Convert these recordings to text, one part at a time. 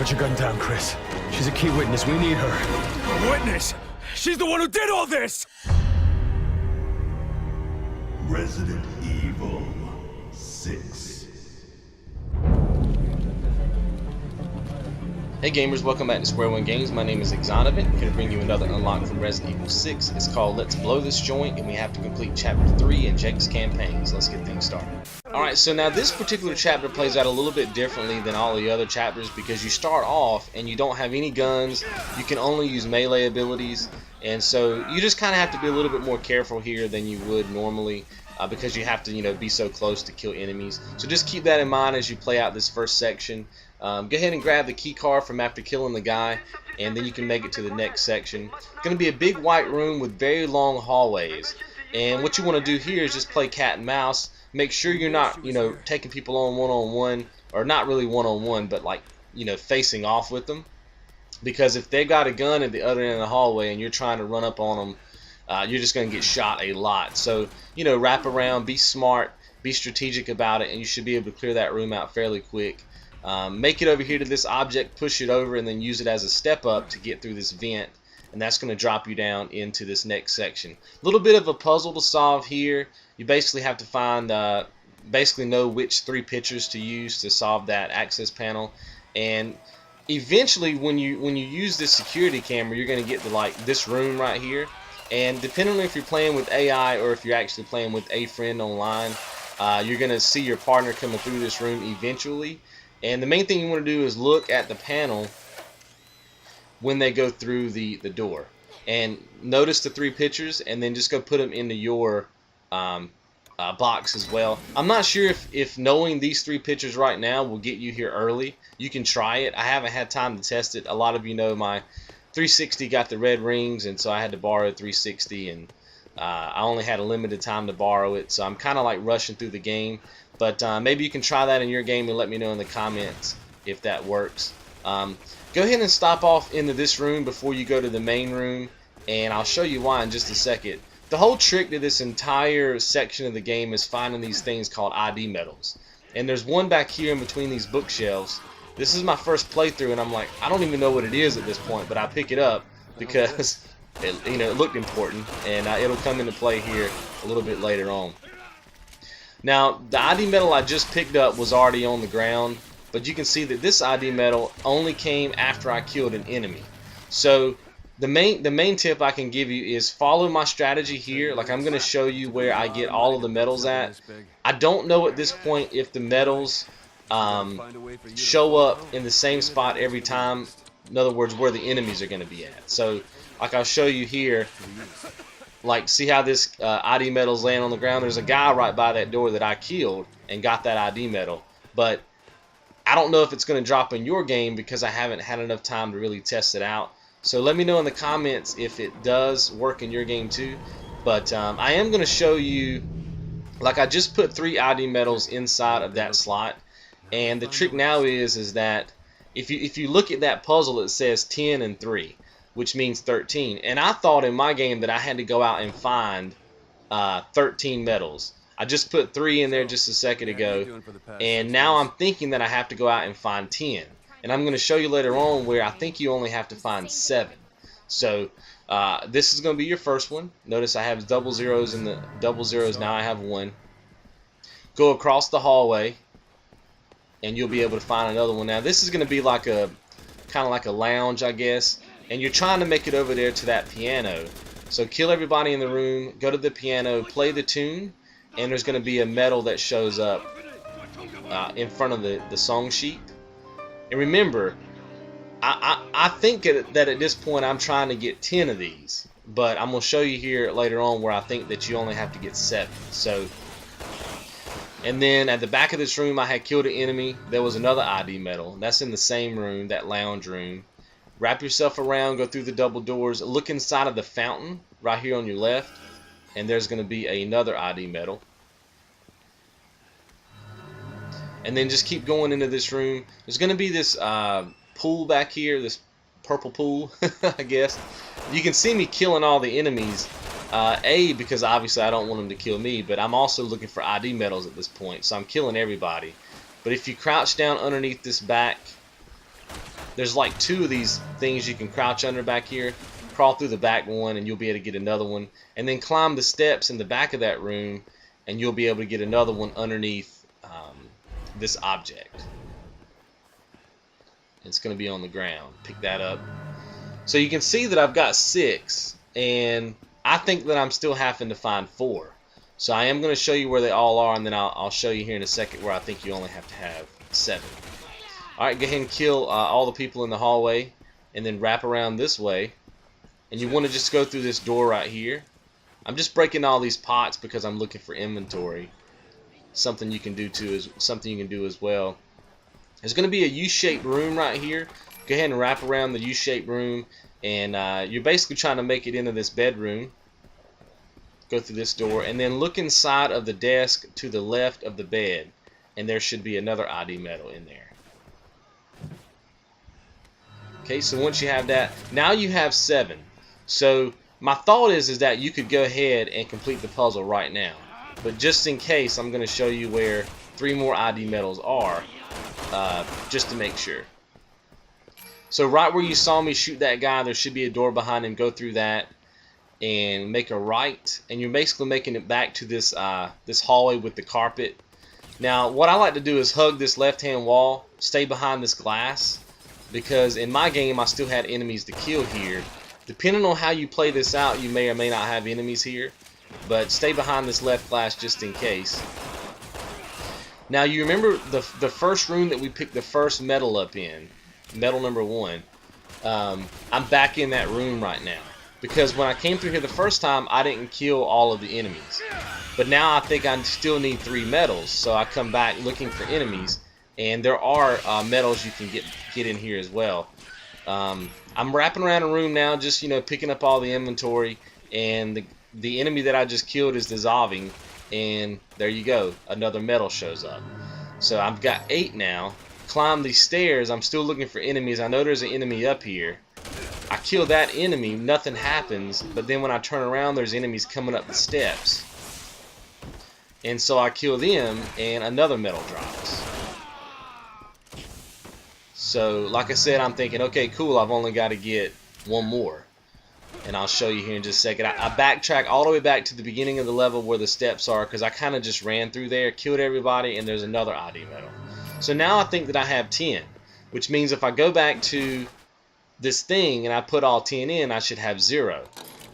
Put your gun down, Chris. She's a key witness. We need her. A witness? She's the one who did all this! Resident Evil 6. Hey gamers, welcome back to Square One Games. My name is XONEVANT. Here to bring you another unlock from Resident Evil 6. It's called Let's Blow This Joint, and we have to complete Chapter 3 in Jake's campaign. So let's get things started. Alright, so now this particular chapter plays out a little bit differently than all the other chapters because you start off and you don't have any guns. You can only use melee abilities, and so you just kind of have to be a little bit more careful here than you would normally. Because you have to, be so close to kill enemies. So just keep that in mind as you play out this first section. Go ahead and grab the key card from after killing the guy, and then you can make it to the next section. It's going to be a big white room with very long hallways. And what you want to do here is just play cat and mouse. Make sure you're not, taking people on one-on-one, or not really one-on-one, but like, facing off with them. Because if they got a gun at the other end of the hallway and you're trying to run up on them, you're just going to get shot a lot. So, wrap around, be smart, be strategic about it, and you should be able to clear that room out fairly quick. Make it over here to this object, push it over, and then use it as a step up to get through this vent, and that's going to drop you down into this next section. A little bit of a puzzle to solve here. You basically have to find, basically know which 3 pictures to use to solve that access panel, and eventually when you use this security camera, you're going to get to like this room right here. And depending on if you're playing with AI or if you're actually playing with a friend online, you're going to see your partner coming through this room eventually. And the main thing you want to do is look at the panel when they go through the door. And notice the 3 pictures, and then just go put them into your box as well. I'm not sure if knowing these 3 pictures right now will get you here early. You can try it. I haven't had time to test it. A lot of you know my 360 got the red rings, and so I had to borrow a 360, and I only had a limited time to borrow it, so I'm kind of like rushing through the game. But maybe you can try that in your game and let me know in the comments if that works. Go ahead and stop off into this room before you go to the main room, and I'll show you why in just a second. The whole trick to this entire section of the game is finding these things called ID medals, and there's one back here in between these bookshelves. This is my first playthrough, and I'm like, I don't even know what it is at this point, but I pick it up because it looked important, and it'll come into play here a little bit later on. Now, the ID medal I just picked up was already on the ground, but you can see that this ID medal only came after I killed an enemy. So the main tip I can give you is follow my strategy here. Like, I'm going to show you where I get all of the medals at. I don't know at this point if the medals show up in the same spot every time. In other words, where the enemies are going to be at. So like I'll show you here, like see how this ID medal's laying on the ground. There's a guy right by that door that I killed and got that ID medal, but I don't know if it's going to drop in your game because I haven't had enough time to really test it out. So let me know in the comments if it does work in your game too. But I am going to show you, like I just put 3 ID medals inside of that slot. And the trick now is that if you look at that puzzle, it says 10 and 3, which means 13. And I thought in my game that I had to go out and find 13 medals. I just put 3 in there just a second ago, and now I'm thinking that I have to go out and find 10. And I'm going to show you later on where I think you only have to find 7. So this is going to be your first one. Notice I have double zeros in the double zeros. Now I have 1. Go across the hallway, and you'll be able to find another one. Now this is going to be like a kind of like a lounge, I guess, and you're trying to make it over there to that piano. So kill everybody in the room, go to the piano, play the tune, and there's going to be a medal that shows up in front of the song sheet. And remember, I think that at this point I'm trying to get 10 of these, but I'm going to show you here later on where I think that you only have to get 7. So. And then at the back of this room, I had killed an enemy. There was another ID medal. That's in the same room, that lounge room. Wrap yourself around, go through the double doors, look inside of the fountain right here on your left, and there's going to be another ID medal. And then just keep going into this room. There's going to be this pool back here, this purple pool, I guess. You can see me killing all the enemies. Because obviously I don't want them to kill me, but I'm also looking for ID medals at this point, so I'm killing everybody. But if you crouch down underneath this back there's like 2 of these things you can crouch under back here. Crawl through the back one and you'll be able to get another one, and then climb the steps in the back of that room and you'll be able to get another one underneath this object. It's going to be on the ground. Pick that up. So you can see that I've got 6, and I think that I'm still having to find 4. So I am going to show you where they all are, and then I'll show you here in a second where I think you only have to have 7. Alright, go ahead and kill all the people in the hallway, and then wrap around this way. And you want to just go through this door right here. I'm just breaking all these pots because I'm looking for inventory. Something you can do as well. There's going to be a U-shaped room right here. Go ahead and wrap around the U-shaped room, and you're basically trying to make it into this bedroom. Go through this door, and then look inside of the desk to the left of the bed, and there should be another ID medal in there. Okay, so once you have that, now you have 7. So my thought is that you could go ahead and complete the puzzle right now, but just in case, I'm going to show you where 3 more ID medals are, just to make sure. So right where you saw me shoot that guy, there should be a door behind him. Go through that and make a right, and you're basically making it back to this this hallway with the carpet. Now what I like to do is hug this left hand wall, stay behind this glass, because in my game I still had enemies to kill here. Depending on how you play this out, you may or may not have enemies here, but stay behind this left glass just in case. Now you remember the first room that we picked the first medal up in, medal number 1. I'm back in that room right now because when I came through here the first time, I didn't kill all of the enemies, but now I think I still need 3 medals, so I come back looking for enemies, and there are medals you can get in here as well. I'm wrapping around a room now, just picking up all the inventory, and the enemy that I just killed is dissolving, and there you go, another medal shows up. So I've got 8 now. Climb these stairs, I'm still looking for enemies. I know there's an enemy up here. I kill that enemy, nothing happens, but then when I turn around, there's enemies coming up the steps, and so I kill them and another medal drops. So like I said, I'm thinking, okay, cool, I've only got to get 1 more, and I'll show you here in just a second. I backtrack all the way back to the beginning of the level where the steps are, because I kind of just ran through there, killed everybody, and there's another ID medal. So now I think that I have 10, which means if I go back to this thing and I put all 10 in, I should have 0.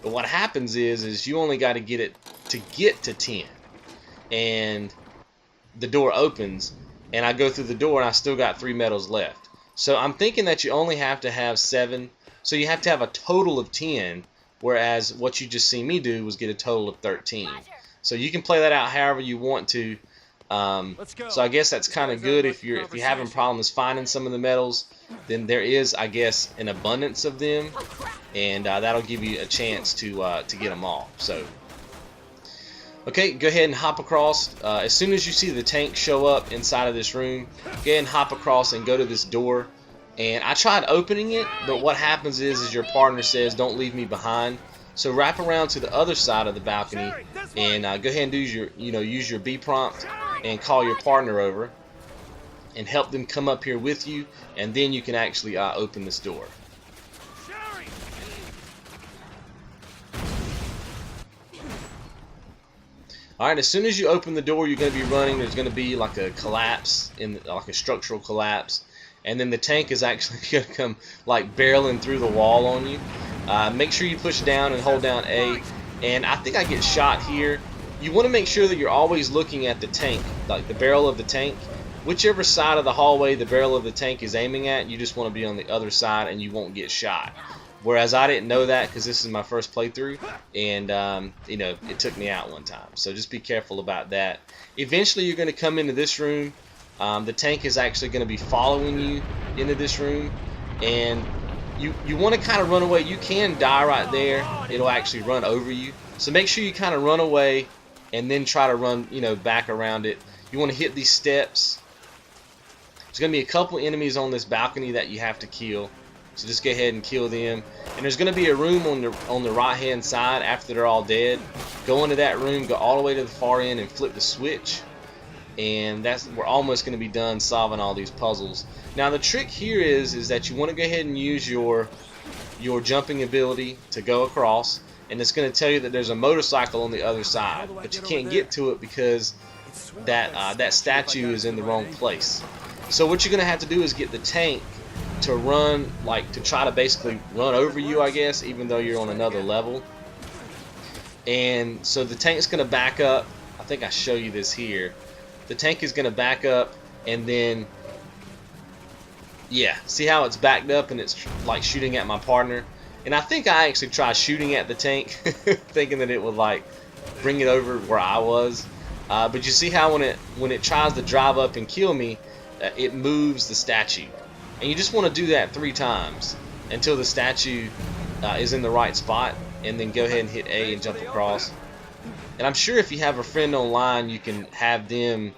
But what happens is you only got to get it to get to 10, and the door opens, and I go through the door, and I still got 3 medals left. So I'm thinking that you only have to have 7, so you have to have a total of 10, whereas what you just seen me do was get a total of 13. So you can play that out however you want to. So I guess that's kind of good if you're having problems finding some of the medals. Then there is, I guess, an abundance of them, and that'll give you a chance to get them all. So okay, go ahead and hop across. As soon as you see the tank show up inside of this room, go ahead and hop across and go to this door. And I tried opening it, but what happens is your partner says, "Don't leave me behind." So wrap around to the other side of the balcony and go ahead and do use your B prompt and call your partner over and help them come up here with you, and then you can actually open this door. Alright, as soon as you open the door, you're going to be running. There's going to be like a collapse, like a structural collapse, and then the tank is actually going to come like barreling through the wall on you. Make sure you push down and hold down A, and I think I get shot here. You want to make sure that you're always looking at the tank, like the barrel of the tank. Whichever side of the hallway the barrel of the tank is aiming at, you just want to be on the other side and you won't get shot. Whereas I didn't know that because this is my first playthrough, and it took me out one time. So just be careful about that. Eventually you're going to come into this room. The tank is actually going to be following you into this room, and you want to kind of run away. You can die right there. It'll actually run over you. So make sure you kind of run away and then try to run back around it. You want to hit these steps. There's going to be a couple enemies on this balcony that you have to kill. So just go ahead and kill them. And there's going to be a room on the right hand side after they're all dead. Go into that room, go all the way to the far end and flip the switch. and we're almost going to be done solving all these puzzles. Now the trick here is that you want to go ahead and use your jumping ability to go across, and it's going to tell you that there's a motorcycle on the other side, but you can't get to it because that statue is in the wrong place. So what you're going to have to do is get the tank to run, like to try to basically run over you, I guess, even though you're on another level. And so the tank's going to back up. I think I show you this here. The tank is going to back up, and then, yeah, see how it's backed up and it's like shooting at my partner. And I think I actually tried shooting at the tank thinking that it would like bring it over where I was. But you see how when it tries to drive up and kill me, it moves the statue. And you just want to do that 3 times until the statue is in the right spot, and then go ahead and hit A and jump across. And I'm sure if you have a friend online, you can have them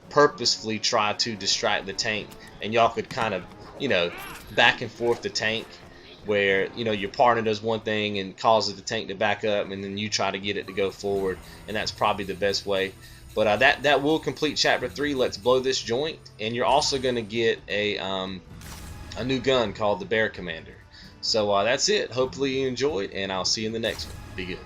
purposefully try to distract the tank, and y'all could kind of, you know, back and forth the tank, where, you know, your partner does one thing and causes the tank to back up, and then you try to get it to go forward, and that's probably the best way. But that will complete chapter 3. Let's blow this joint, and you're also going to get a new gun called the Bear Commander. So that's it. Hopefully you enjoyed, and I'll see you in the next one. Be good.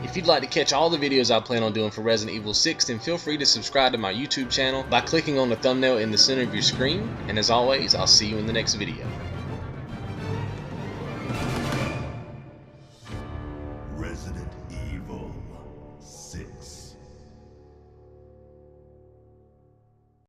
If you'd like to catch all the videos I plan on doing for Resident Evil 6, then feel free to subscribe to my YouTube channel by clicking on the thumbnail in the center of your screen. And as always, I'll see you in the next video.